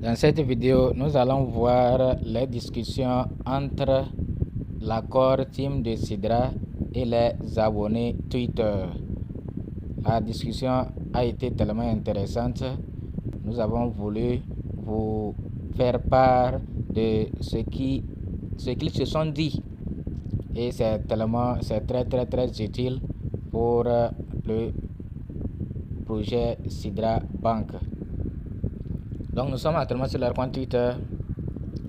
Dans cette vidéo, nous allons voir les discussions entre l'accord Team de Sidra et les abonnés Twitter. La discussion a été tellement intéressante. Nous avons voulu vous faire part de ce qu'ils se sont dit. Et c'est très utile pour le projet Sidra Bank. Donc nous sommes actuellement sur leur compte Twitter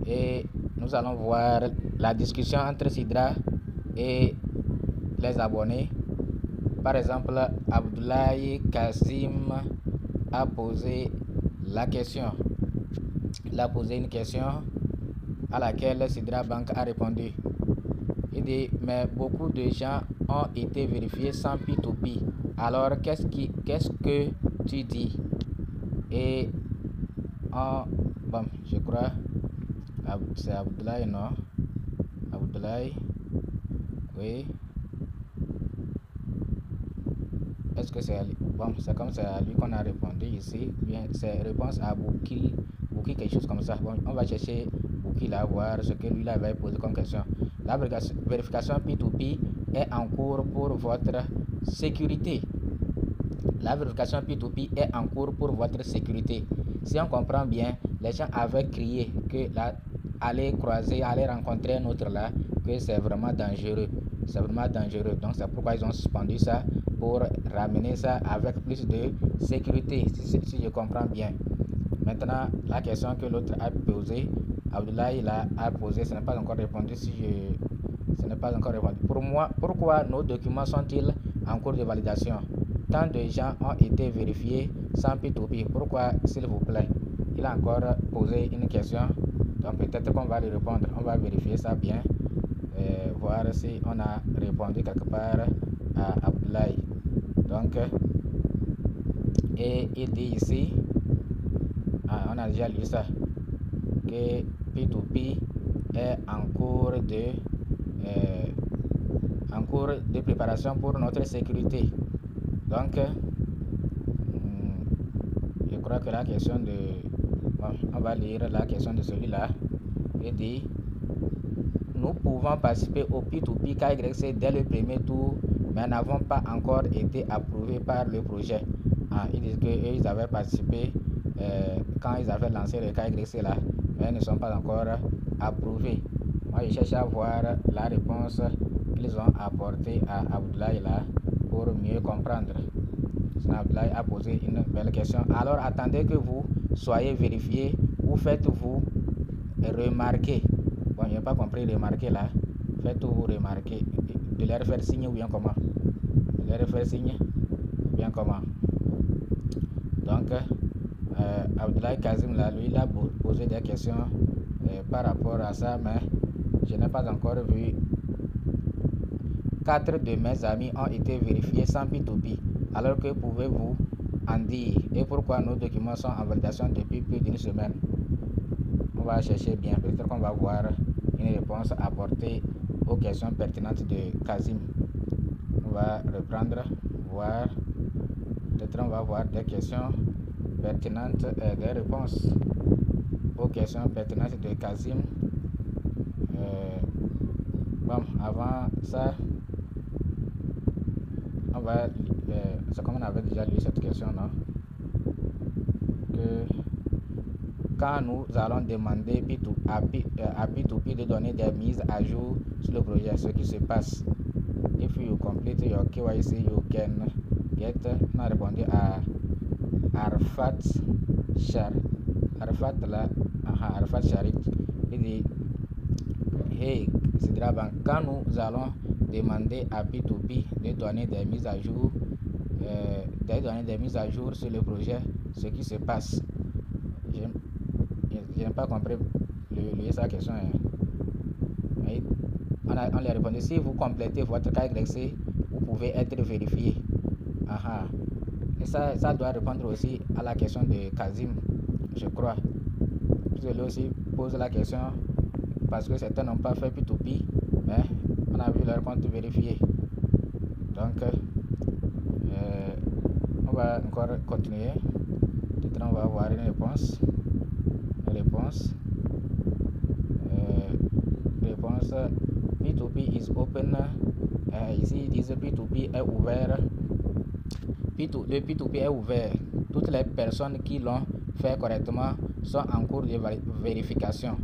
et nous allons voir la discussion entre Sidra et les abonnés. Par exemple, Abdoulaye Kazim a posé la question. Il a posé une question à laquelle Sidra Bank a répondu. Il dit, mais beaucoup de gens ont été vérifiés sans P2P. Alors, qu'est-ce que tu dis? Et bon, je crois, c'est Abdoulaye, non? Abdoulaye, oui. Est-ce que c'est à lui? Bon, c'est comme c'est à lui qu'on a répondu ici. Bien, c'est réponse à Bouki, quelque chose comme ça. Bon, on va chercher Bouki là, voir ce que lui là avait posé comme question. La vérification P2P est en cours pour votre sécurité. La vérification P2P est en cours pour votre sécurité. Si on comprend bien, les gens avaient crié que là, aller croiser, aller rencontrer un autre là, que c'est vraiment dangereux. C'est vraiment dangereux. Donc c'est pourquoi ils ont suspendu ça, pour ramener ça avec plus de sécurité, si je comprends bien. Maintenant, la question que l'autre a posée, Abdoulaye a posé, ce n'est pas encore répondu. Ce n'est pas encore répondu. Pour moi, pourquoi nos documents sont-ils en cours de validation? Tant de gens ont été vérifiés sans P2P. Pourquoi, s'il vous plaît? Il a encore posé une question. Donc peut-être qu'on va lui répondre. On va vérifier ça bien. Voir si on a répondu quelque part à Abdoulaye. Donc, et il dit ici, on a déjà lu ça, que P2P est en cours de préparation pour notre sécurité. Donc, je crois que la question de... Bon, on va lire la question de celui-là. Il dit, nous pouvons participer au P2P KYC dès le premier tour, mais n'avons pas encore été approuvés par le projet. Ils disent qu'ils avaient participé quand ils avaient lancé le KYC là, mais ils ne sont pas encore approuvés. Moi, je cherche à voir la réponse qu'ils ont apportée à Abdoulaye là pour mieux comprendre. Abdoulaye a posé une belle question. Alors, attendez que vous soyez vérifié ou faites-vous remarquer. Bon, je n'ai pas compris remarquer là. Faites-vous remarquer. De leur faire signe ou bien comment? De leur faire signe ou bien comment? Donc, Abdoulaye Kazim là, lui, il a posé des questions par rapport à ça, mais je n'ai pas encore vu. 4 de mes amis ont été vérifiés sans P2P. Alors que pouvez-vous en dire? Et pourquoi nos documents sont en validation depuis plus d'une semaine? On va chercher bien. Peut-être qu'on va voir une réponse apportée aux questions pertinentes de Kazim. On va reprendre, voir. Peut-être on va voir des questions pertinentes, des réponses aux questions pertinentes de Kazim. Bon, avant ça, on va, c'est comme on avait déjà lu cette question, non? Que quand nous allons demander à P2P de donner des mises à jour sur le projet, ce qui se passe. If you complete your KYC, you can get. On a répondu à Arfat Sharit. Il dit, hey, Sidra Bank, quand nous allons demander à P2P de donner des mises à jour, sur le projet, ce qui se passe. Je n'ai pas compris sa question. On lui a répondu, si vous complétez votre KYC, vous pouvez être vérifié. Et ça doit répondre aussi à la question de Kazim, je crois. Parce que lui aussi pose la question, parce que certains n'ont pas fait P2P, mais on a vu leur compte vérifié. Donc, on va encore continuer. Peut-être on va avoir une réponse. P2P is open. Ici, ils disent P2P est ouvert. Le P2P est ouvert. Toutes les personnes qui l'ont fait correctement sont en cours de vérification.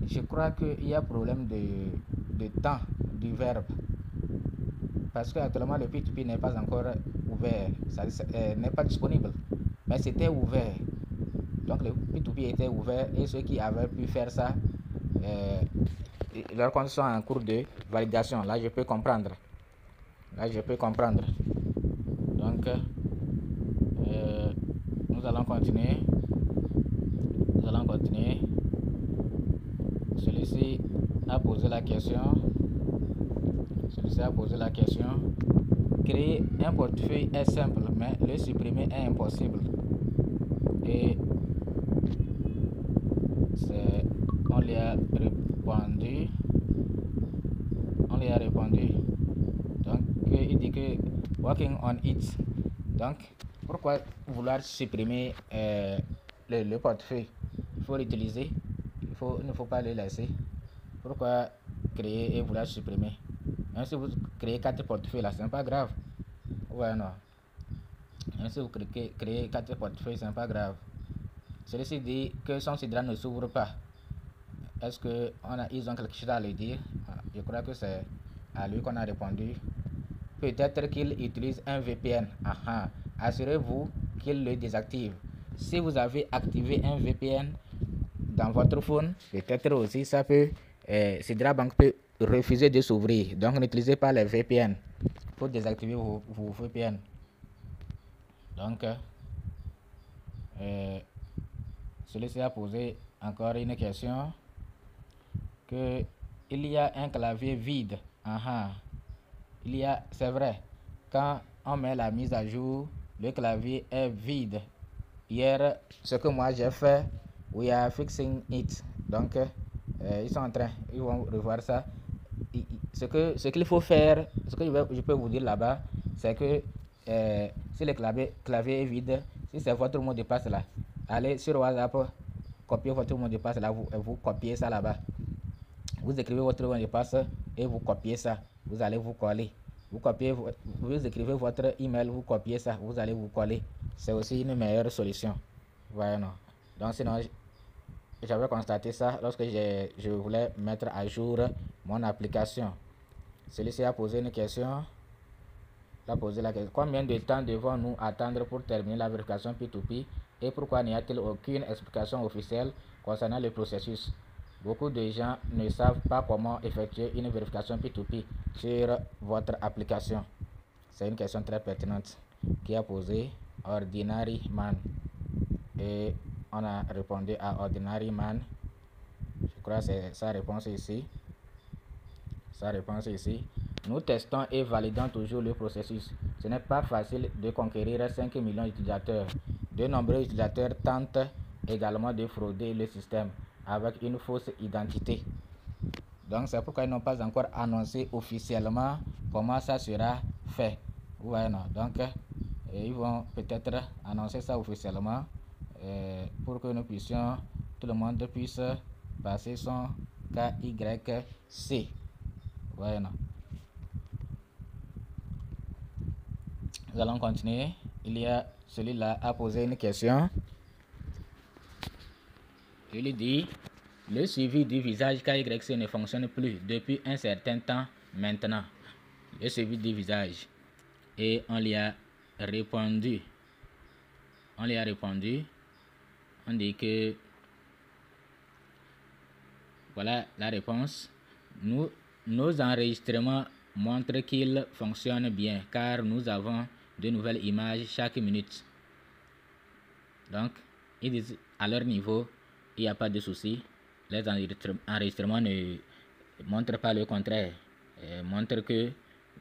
Je crois qu'il y a problème de temps du verbe. Parce qu'actuellement, le P2P n'est pas encore ouvert. Ça n'est pas disponible. Mais c'était ouvert. Donc, le P2P était ouvert et ceux qui avaient pu faire ça, leurs comptes sont en cours de validation. Là, je peux comprendre. Donc, nous allons continuer. Celui-ci a posé la question. Créer un portefeuille est simple, mais le supprimer est impossible. Et on lui a répondu. Donc, il dit que working on it. Donc, pourquoi vouloir supprimer le portefeuille? Il faut l'utiliser. Il ne faut pas le laisser. Pourquoi créer et vouloir supprimer? Même si vous créez 4 portefeuilles là, c'est pas grave. Ouais, non. Même si vous créez 4 portefeuilles, c'est pas grave. Celui-ci dit que son Sidra ne s'ouvre pas. Est-ce qu'ils ont quelque chose à lui dire? Je crois que c'est à lui qu'on a répondu. Peut-être qu'il utilise un VPN. Assurez-vous qu'il le désactive. Si vous avez activé un VPN dans votre phone, peut-être aussi ça peut, Sidra Bank peut refuser de s'ouvrir. Donc n'utilisez pas les VPN. Il faut désactiver vos VPN. Donc, celui-ci a posé encore une question. Il y a un clavier vide. C'est vrai. Quand on met la mise à jour, le clavier est vide. Hier, ce que moi j'ai fait, we are fixing it. Donc, ils vont revoir ça. Ce qu'il faut faire, ce que je peux vous dire là-bas, c'est que si le clavier est vide, si c'est votre mot de passe là, allez sur WhatsApp, copiez votre mot de passe là, vous copiez ça là-bas. Vous écrivez votre mot de passe et vous copiez ça. Vous allez vous coller. Vous écrivez votre email, vous copiez ça, vous allez vous coller. C'est aussi une meilleure solution. Voilà, non. Donc sinon, j'avais constaté ça lorsque je voulais mettre à jour mon application. Celui-ci a posé une question. Combien de temps devons-nous attendre pour terminer la vérification P2P et pourquoi n'y a-t-il aucune explication officielle concernant le processus? Beaucoup de gens ne savent pas comment effectuer une vérification P2P sur votre application. C'est une question très pertinente qui a posé Ordinary Man. Et on a répondu à Ordinary Man. Je crois que c'est sa réponse ici. Nous testons et validons toujours le processus. Ce n'est pas facile de conquérir 5 millions d'utilisateurs. De nombreux utilisateurs tentent également de frauder le système avec une fausse identité. Donc c'est pourquoi ils n'ont pas encore annoncé officiellement comment ça sera fait. Ouais, non. Donc ils vont peut-être annoncer ça officiellement pour que tout le monde puisse passer son KYC. Ouais, non. Nous allons continuer. Celui-là a posé une question. Il dit: le suivi du visage KYC ne fonctionne plus depuis un certain temps maintenant. Le suivi du visage. Et on lui a répondu. On dit que voilà la réponse. Nos enregistrements montrent qu'il fonctionne bien car nous avons de nouvelles images chaque minute. Donc, ils disent à leur niveau, il n'y a pas de souci. Les enregistrements ne montrent pas le contraire. Montrent que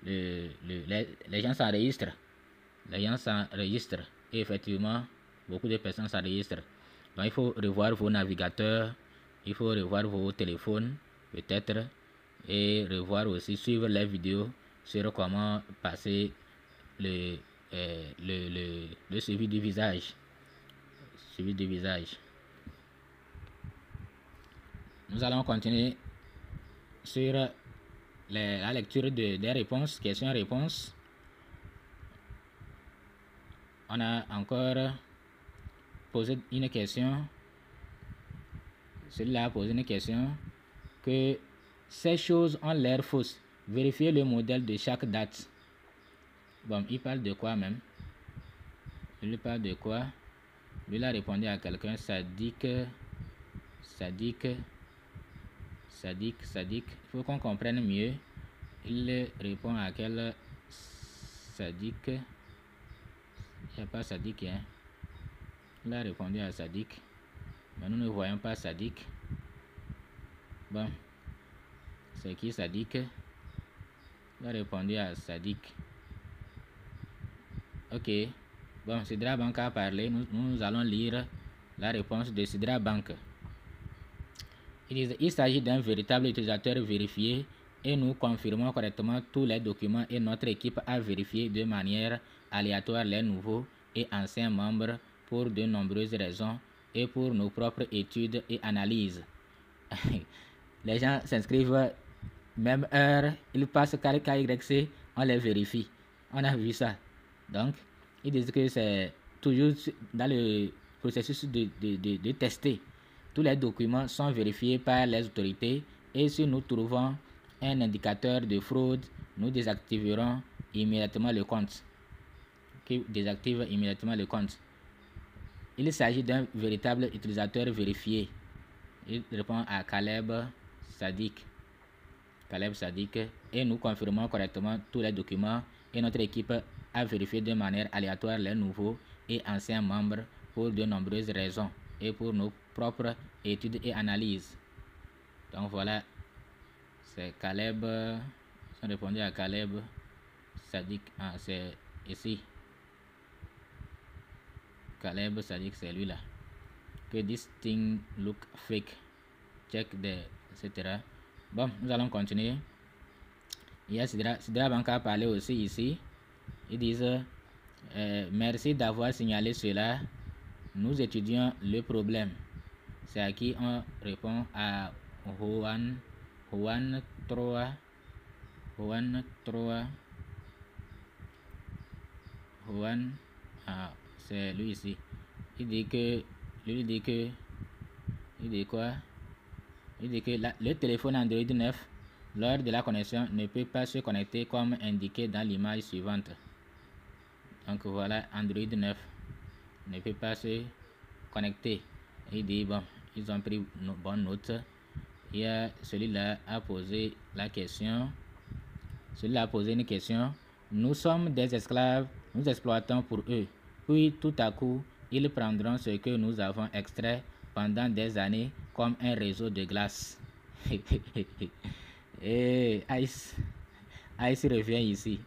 les gens s'enregistrent. Et effectivement, beaucoup de personnes s'enregistrent. Donc, il faut revoir vos navigateurs, il faut revoir vos téléphones, peut-être, et revoir aussi, suivre les vidéos sur comment passer le suivi du visage. Nous allons continuer sur la lecture des réponses, questions-réponses. On a encore posé une question. Celui-là a posé une question que ces choses ont l'air fausses. Vérifiez le modèle de chaque date. Bon, il parle de quoi même? Il parle de quoi? Lui, il a répondu à quelqu'un, Sadik. Il faut qu'on comprenne mieux. Il répond à quel Sadik? Il n'y a pas Sadik, hein? Il a répondu à Sadik. Mais nous ne voyons pas Sadik. Bon. C'est qui Sadik? Il a répondu à Sadik. Ok. Bon, Sidra Bank a parlé. Nous allons lire la réponse de Sidra Bank. Il s'agit d'un véritable utilisateur vérifié et nous confirmons correctement tous les documents et notre équipe a vérifié de manière aléatoire les nouveaux et anciens membres pour de nombreuses raisons et pour nos propres études et analyses. Les gens s'inscrivent même heure, ils passent KYC, on les vérifie. On a vu ça. Donc, ils disent que c'est toujours dans le processus de tester. Tous les documents sont vérifiés par les autorités et si nous trouvons un indicateur de fraude, nous désactiverons immédiatement le compte. Qui désactive immédiatement le compte. Il s'agit d'un véritable utilisateur vérifié. Il répond à Caleb Sadik. Et nous confirmons correctement tous les documents et notre équipe a vérifié de manière aléatoire les nouveaux et anciens membres pour de nombreuses raisons et pour nos propres études et analyses. Donc voilà, c'est Caleb, ils ont répondu à Caleb Sadik, c'est ici. Caleb Sadik, c'est lui là. Que this thing look fake, check the, etc. Bon, nous allons continuer. Il y a Sidra Banka a parlé aussi ici. Ils disent merci d'avoir signalé cela. Nous étudions le problème. C'est à qui on répond à Juan 3. C'est lui ici. Il dit que le téléphone Android 9 lors de la connexion ne peut pas se connecter comme indiqué dans l'image suivante. Donc voilà, Android 9 ne peut pas se connecter. Il dit bon, ils ont pris une bonne note. Il y a celui-là a posé la question. Celui-là a posé une question. Nous sommes des esclaves, nous exploitons pour eux. Puis tout à coup, ils prendront ce que nous avons extrait pendant des années comme un réseau de glace. Et Ice revient ici.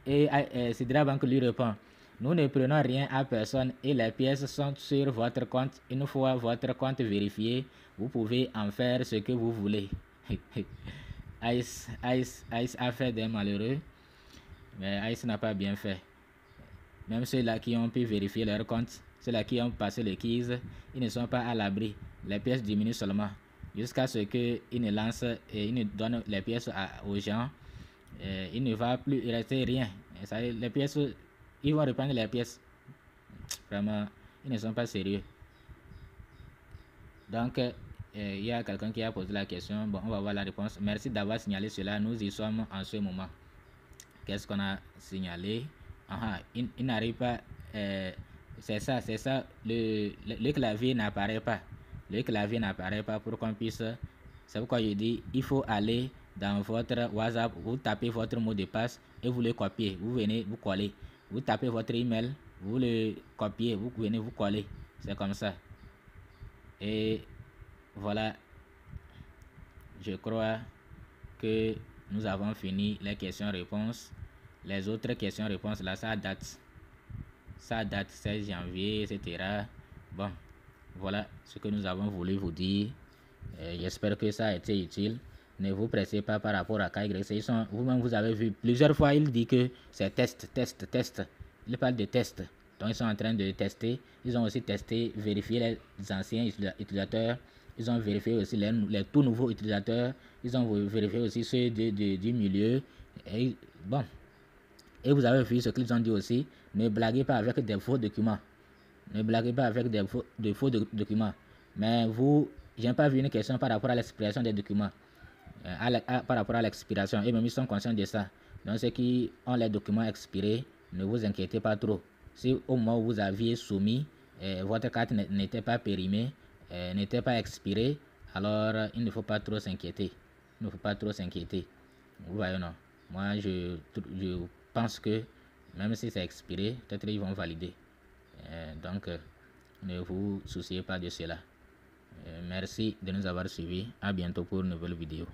Et Sidra Bank lui répond, nous ne prenons rien à personne et les pièces sont sur votre compte. Une fois votre compte vérifié, vous pouvez en faire ce que vous voulez. Ice a fait des malheureux, mais Ice n'a pas bien fait. Même ceux-là qui ont pu vérifier leur compte, ceux-là qui ont passé les keys, ils ne sont pas à l'abri. Les pièces diminuent seulement jusqu'à ce qu'ils ne lancent et ils ne donnent les pièces aux gens. Il ne va plus rester rien. Les pièces, ils vont reprendre les pièces. Vraiment, ils ne sont pas sérieux. Donc, il y a quelqu'un qui a posé la question. Bon, on va voir la réponse. Merci d'avoir signalé cela. Nous y sommes en ce moment. Qu'est-ce qu'on a signalé? Il n'arrive pas. C'est ça. Le clavier n'apparaît pas. Le clavier n'apparaît pas pour qu'on puisse. C'est pourquoi je dis il faut aller dans votre WhatsApp, vous tapez votre mot de passe et vous le copiez. Vous venez, vous collez. Vous tapez votre email, vous le copiez, vous venez, vous collez. C'est comme ça. Et voilà. Je crois que nous avons fini les questions-réponses. Les autres questions-réponses là, ça date 16 janvier, etc. Bon, voilà ce que nous avons voulu vous dire. J'espère que ça a été utile. Ne vous pressez pas par rapport à KYC. Vous-même, vous avez vu plusieurs fois, il dit que c'est test. Il parle de test. Donc, ils sont en train de tester. Ils ont aussi testé, vérifié les anciens utilisateurs. ils ont vérifié aussi les tout nouveaux utilisateurs, ils ont vérifié aussi ceux du milieu. Et bon, et vous avez vu ce qu'ils ont dit aussi, ne blaguez pas avec des faux documents. Ne blaguez pas avec de faux documents. Mais vous, je n'ai pas vu une question par rapport à l'expiration des documents, par rapport à l'expiration. Et même ils sont conscients de ça. Donc ceux qui ont les documents expirés, ne vous inquiétez pas trop. Si au moment où vous aviez soumis, votre carte n'était pas périmée, n'était pas expirée, alors il ne faut pas trop s'inquiéter. Il ne faut pas trop s'inquiéter. Vous voyez, non? Moi, je pense que même si c'est expiré, peut-être ils vont valider. Donc, ne vous souciez pas de cela. Merci de nous avoir suivis. À bientôt pour une nouvelle vidéo.